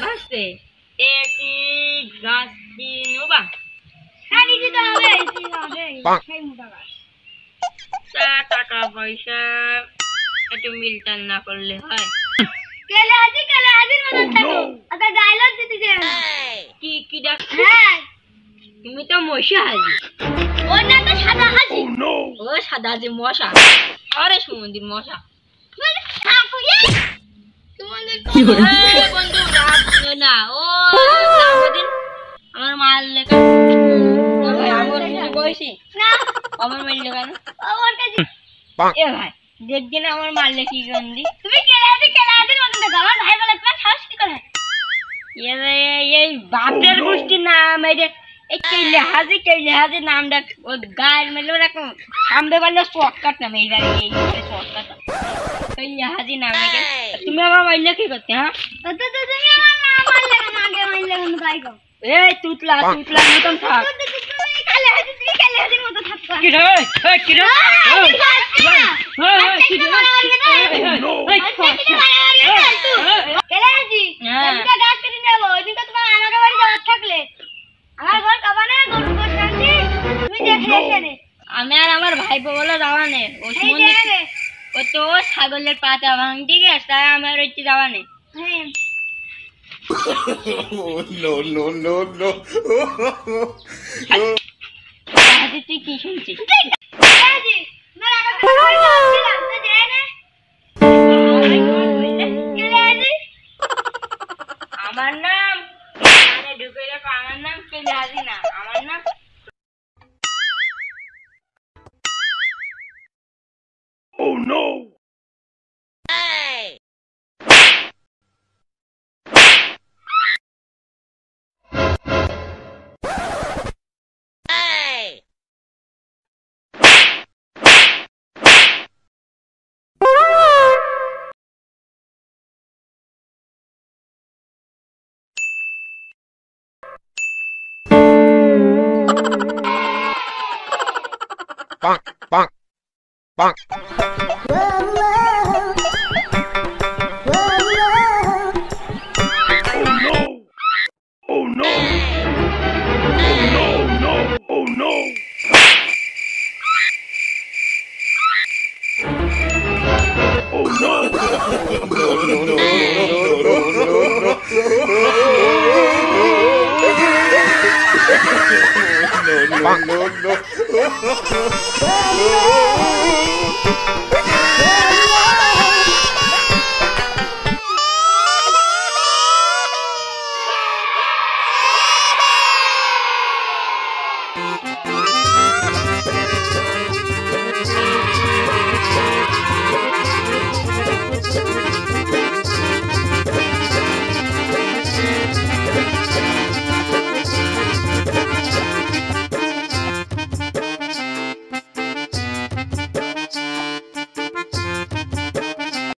ভাসতে একটি গাছ কিনুবা টাকা পয়সা একটু মিলটান না করলে হয় কি কি ডাকছো তুমি তো মশা হাজি ও সাদা হাজি মশা আরে সুমন্দির মশা বন্ধু না ও আমার মাল লেখা বয়সী আমার মাল লেখা না এ ভাই দেখছি না আমার মাল লেখি গন্ধি তুমি এই বাপের গোষ্ঠীর নাম এই যে এই কেলেহাজি নামটা ও গায়ের মেলে এরকম সামনে পারলে শর্টকাট নাম এইবার এই শর্টকাট কেলেহাজি নামে তুমি আমার মাল লেখি করতে হ্যাঁ এই তুতলা মতন থাক আমি আর আমার ভাইপো বলে যাওয়া নেই ও তো ছাগলের পাতা ভাঙতে গেছে তাই আমার হচ্ছে যাওয়া নেই তুই কি শুনছিস আমার নাম ঢুকে দেখো আমার নাম কেলেহাজি না আমার নাম Oh no! Bonk, bonk, bonk. Oh no! Oh no! Oh no! No.